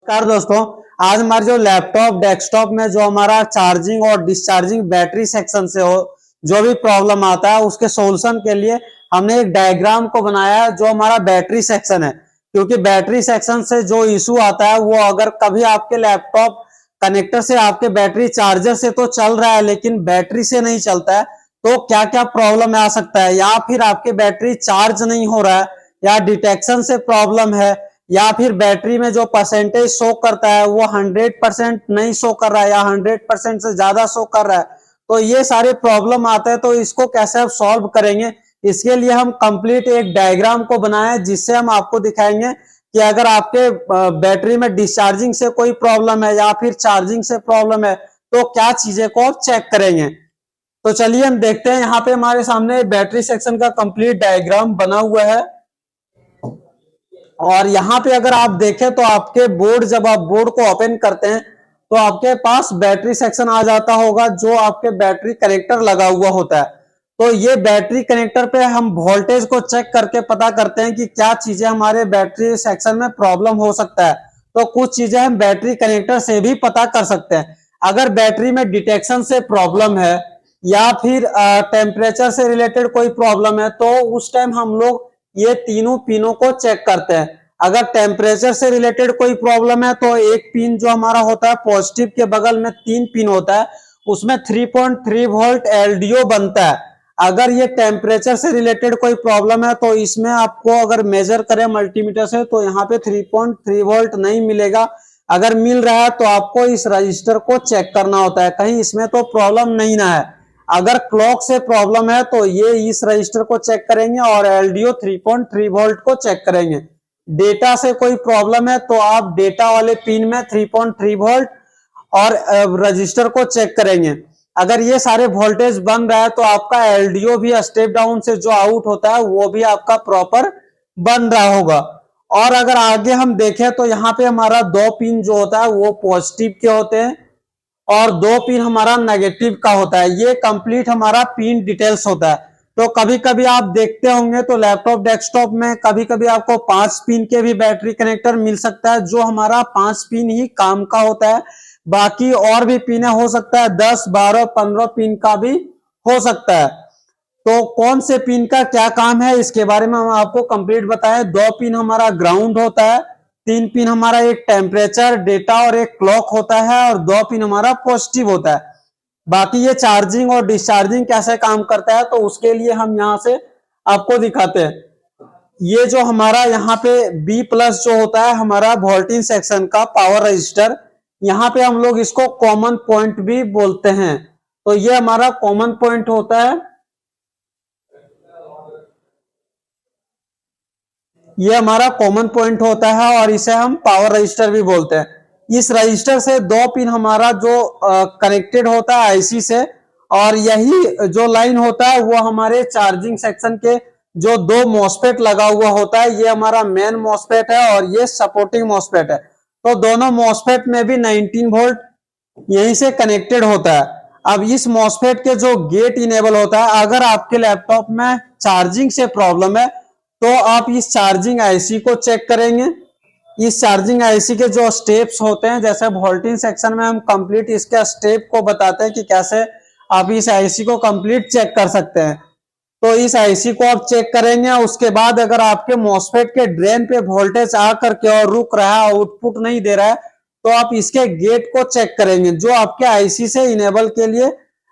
नमस्कार दोस्तों। आज हमारे जो लैपटॉप डेस्कटॉप में जो हमारा चार्जिंग और डिस्चार्जिंग बैटरी सेक्शन से हो जो भी प्रॉब्लम आता है उसके सॉल्यूशन के लिए हमने एक डायग्राम को बनाया है जो हमारा बैटरी सेक्शन है। क्योंकि बैटरी सेक्शन से जो इशू आता है वो अगर कभी आपके लैपटॉप कनेक्टर से आपके बैटरी चार्जर से तो चल रहा है लेकिन बैटरी से नहीं चलता है तो क्या क्या प्रॉब्लम आ सकता है, या फिर आपकी बैटरी चार्ज नहीं हो रहा है या डिटेक्शन से प्रॉब्लम है या फिर बैटरी में जो परसेंटेज शो करता है वो 100% नहीं शो कर रहा है या 100% से ज्यादा शो कर रहा है। तो ये सारे प्रॉब्लम आते हैं तो इसको कैसे आप सॉल्व करेंगे, इसके लिए हम कंप्लीट एक डायग्राम को बनाए जिससे हम आपको दिखाएंगे कि अगर आपके बैटरी में डिस्चार्जिंग से कोई प्रॉब्लम है या फिर चार्जिंग से प्रॉब्लम है तो क्या चीजें को आप चेक करेंगे। तो चलिए हम देखते हैं। यहाँ पे हमारे सामने बैटरी सेक्शन का कंप्लीट डायग्राम बना हुआ है और यहाँ पे अगर आप देखें तो आपके बोर्ड, जब आप बोर्ड को ओपन करते हैं तो आपके पास बैटरी सेक्शन आ जाता होगा जो आपके बैटरी कनेक्टर लगा हुआ होता है। तो ये बैटरी कनेक्टर पे हम वोल्टेज को चेक करके पता करते हैं कि क्या चीजें हमारे बैटरी सेक्शन में प्रॉब्लम हो सकता है। तो कुछ चीजें हम बैटरी कनेक्टर से भी पता कर सकते हैं। अगर बैटरी में डिटेक्शन से प्रॉब्लम है या फिर टेम्परेचर से रिलेटेड कोई प्रॉब्लम है तो उस टाइम हम लोग ये तीनों पिनों को चेक करते हैं। अगर टेम्परेचर से रिलेटेड कोई प्रॉब्लम है तो एक पिन जो हमारा होता है पॉजिटिव के बगल में 3 पिन होता है, उसमें 3.3 वोल्ट एलडीओ बनता है। अगर ये टेम्परेचर से रिलेटेड कोई प्रॉब्लम है तो इसमें आपको अगर मेजर करें मल्टीमीटर से तो यहाँ पे 3.3 वोल्ट नहीं मिलेगा। अगर मिल रहा है तो आपको इस रजिस्टर को चेक करना होता है कहीं इसमें तो प्रॉब्लम नहीं ना है। अगर क्लॉक से प्रॉब्लम है तो ये इस रजिस्टर को चेक करेंगे और एलडीओ 3.3 वोल्ट को चेक करेंगे। डेटा से कोई प्रॉब्लम है तो आप डेटा वाले पिन में 3.3 वोल्ट और रजिस्टर को चेक करेंगे। अगर ये सारे वोल्टेज बन रहा है तो आपका एलडीओ भी स्टेप डाउन से जो आउट होता है वो भी आपका प्रॉपर बन रहा होगा। और अगर आगे हम देखें तो यहाँ पे हमारा 2 पिन जो होता है वो पॉजिटिव के होते हैं और 2 पिन हमारा नेगेटिव का होता है। ये कंप्लीट हमारा पिन डिटेल्स होता है। तो कभी कभी आप देखते होंगे तो लैपटॉप डेस्कटॉप में कभी कभी आपको 5 पिन के भी बैटरी कनेक्टर मिल सकता है जो हमारा 5 पिन ही काम का होता है। बाकी और भी पिन हो सकता है 10, 12, 15 पिन का भी हो सकता है। तो कौन से पिन का क्या काम है इसके बारे में हम आपको कंप्लीट बताएं। 2 पिन हमारा ग्राउंड होता है, 3 पिन हमारा एक टेम्परेचर, डेटा और एक क्लॉक होता है और 2 पिन हमारा पॉजिटिव होता है। बाकी ये चार्जिंग और डिस्चार्जिंग कैसे काम करता है तो उसके लिए हम यहाँ से आपको दिखाते हैं। ये जो हमारा यहाँ पे B प्लस जो होता है हमारा वोल्टेज सेक्शन का पावर रजिस्टर, यहाँ पे हम लोग इसको कॉमन पॉइंट भी बोलते हैं। तो ये हमारा कॉमन पॉइंट होता है, ये हमारा कॉमन पॉइंट होता है और इसे हम पावर रजिस्टर भी बोलते हैं। इस रजिस्टर से 2 पिन हमारा जो कनेक्टेड होता है आईसी से, और यही जो लाइन होता है वो हमारे चार्जिंग सेक्शन के जो 2 मॉसफेट लगा हुआ होता है, ये हमारा मेन मॉसफेट है और ये सपोर्टिंग मॉसफेट है। तो दोनों मॉसफेट में भी 19 वोल्ट यहीं से कनेक्टेड होता है। अब इस मॉसफेट के जो गेट इनेबल होता है, अगर आपके लैपटॉप में चार्जिंग से प्रॉब्लम है तो आप इस चार्जिंग आईसी को चेक करेंगे। इस चार्जिंग आईसी के जो स्टेप्स होते हैं, जैसे वोल्टेज सेक्शन में हम कंप्लीट इसके स्टेप को बताते हैं कि कैसे आप इस आईसी को कंप्लीट चेक कर सकते हैं। तो इस आईसी को आप चेक करेंगे। उसके बाद अगर आपके मॉसफेट के ड्रेन पे वोल्टेज आ करके और रुक रहा है, आउटपुट नहीं दे रहा है, तो आप इसके गेट को चेक करेंगे जो आपके आईसी से इनेबल के लिए,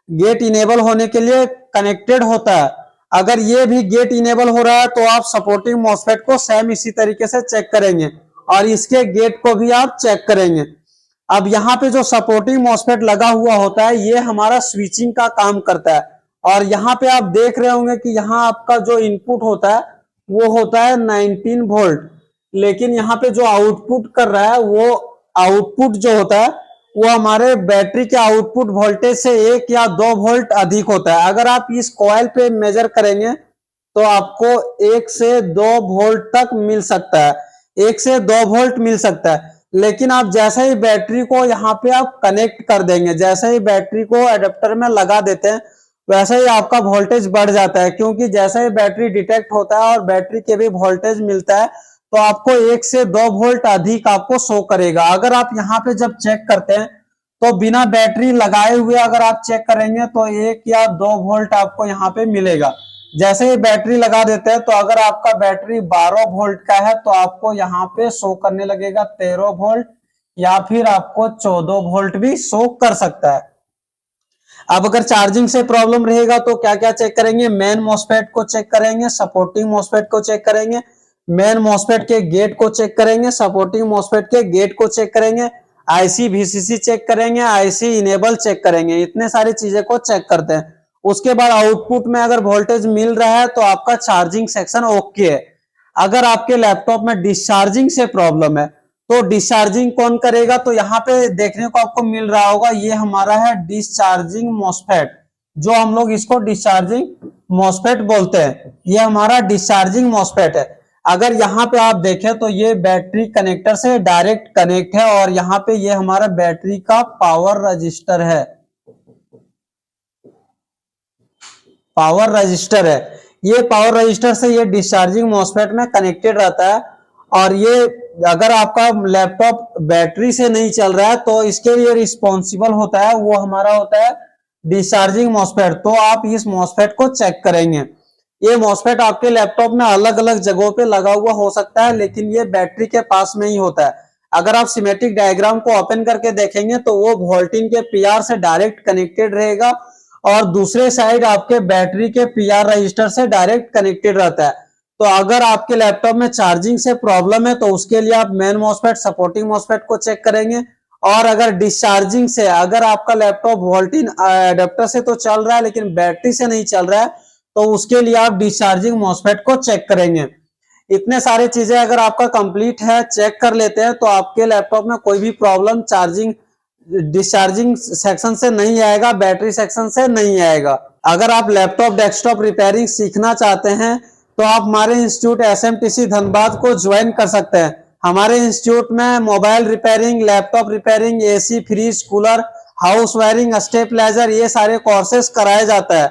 गेट इनेबल होने के लिए कनेक्टेड होता है। अगर ये भी गेट इनेबल हो रहा है तो आप सपोर्टिंग मॉसफेट को सेम इसी तरीके से चेक करेंगे और इसके गेट को भी आप चेक करेंगे। अब यहाँ पे जो सपोर्टिंग मॉसफेट लगा हुआ होता है ये हमारा स्विचिंग का काम करता है। और यहाँ पे आप देख रहे होंगे कि यहाँ आपका जो इनपुट होता है वो होता है 19 वोल्ट, लेकिन यहाँ पे जो आउटपुट कर रहा है वो आउटपुट जो होता है वो हमारे बैटरी के आउटपुट वोल्टेज से 1 या 2 वोल्ट अधिक होता है। अगर आप इस कॉइल पे मेजर करेंगे तो आपको 1 से 2 वोल्ट तक मिल सकता है, 1 से 2 वोल्ट मिल सकता है। लेकिन आप जैसे ही बैटरी को यहाँ पे आप कनेक्ट कर देंगे, जैसे ही बैटरी को एडेप्टर में लगा देते हैं वैसे ही आपका वोल्टेज बढ़ जाता है, क्योंकि जैसे ही बैटरी डिटेक्ट होता है और बैटरी के भी वोल्टेज मिलता है तो आपको 1 से 2 वोल्ट अधिक आपको शो करेगा। अगर आप यहाँ पे जब चेक करते हैं तो बिना बैटरी लगाए हुए अगर आप चेक करेंगे तो 1 या 2 वोल्ट आपको यहाँ पे मिलेगा। जैसे ही बैटरी लगा देते हैं तो अगर आपका बैटरी 12 वोल्ट का है तो आपको यहाँ पे शो करने लगेगा 13 वोल्ट या फिर आपको 14 वोल्ट भी शो कर सकता है। अब अगर चार्जिंग से प्रॉब्लम रहेगा तो क्या क्या चेक करेंगे, मेन मॉसफेट को चेक करेंगे, सपोर्टिंग मॉसफेट को चेक करेंगे, मेन मॉसफेट के गेट को चेक करेंगे, सपोर्टिंग मॉसफेट के गेट को चेक करेंगे, आईसी वीसीसी चेक करेंगे, आईसी इनेबल चेक करेंगे। इतने सारी चीजें को चेक करते हैं। उसके बाद आउटपुट में अगर वोल्टेज मिल रहा है तो आपका चार्जिंग सेक्शन ओके है। अगर आपके लैपटॉप में डिस्चार्जिंग से प्रॉब्लम है तो डिस्चार्जिंग कौन करेगा, तो यहाँ पे देखने को आपको मिल रहा होगा, ये हमारा है डिस्चार्जिंग मॉसफेट, जो हम लोग इसको डिस्चार्जिंग मॉसफेट बोलते हैं। ये हमारा डिस्चार्जिंग मॉसफेट है। अगर यहाँ पे आप देखें तो ये बैटरी कनेक्टर से डायरेक्ट कनेक्ट है और यहाँ पे ये हमारा बैटरी का पावर रजिस्टर है, पावर रजिस्टर है। ये पावर रजिस्टर से ये डिस्चार्जिंग मॉसफेट में कनेक्टेड रहता है। और ये अगर आपका लैपटॉप बैटरी से नहीं चल रहा है तो इसके लिए रिस्पॉन्सिबल होता है, वो हमारा होता है डिस्चार्जिंग मॉसफेट। तो आप इस मॉसफेट को चेक करेंगे। ये मॉसफेट आपके लैपटॉप में अलग अलग जगहों पे लगा हुआ हो सकता है, लेकिन ये बैटरी के पास में ही होता है। अगर आप सिमेटिक डायग्राम को ओपन करके देखेंगे तो वो वोल्टिन के पीआर से डायरेक्ट कनेक्टेड रहेगा और दूसरे साइड आपके बैटरी के पीआर रजिस्टर से डायरेक्ट कनेक्टेड रहता है। तो अगर आपके लैपटॉप में चार्जिंग से प्रॉब्लम है तो उसके लिए आप मेन मॉसफेट, सपोर्टिंग मॉसफेट को चेक करेंगे। और अगर डिस्चार्जिंग से, अगर आपका लैपटॉप वोल्टिन अडेप्टर से तो चल रहा है लेकिन बैटरी से नहीं चल रहा है तो उसके लिए आप डिस्चार्जिंग मॉसफेट को चेक करेंगे। इतने सारे चीजें अगर आपका कंप्लीट है, चेक कर लेते हैं तो आपके लैपटॉप में कोई भी प्रॉब्लम चार्जिंग डिस्चार्जिंग सेक्शन से नहीं आएगा, बैटरी सेक्शन से नहीं आएगा। अगर आप लैपटॉप डेस्कटॉप रिपेयरिंग सीखना चाहते हैं तो आप हमारे इंस्टीट्यूट एसएमटीसी धनबाद को ज्वाइन कर सकते हैं। हमारे इंस्टीट्यूट में mobile repairing, laptop repairing, AC, fridge, cooler, house wiring, stabilizer, ये सारे कोर्सेज कराए जाता है।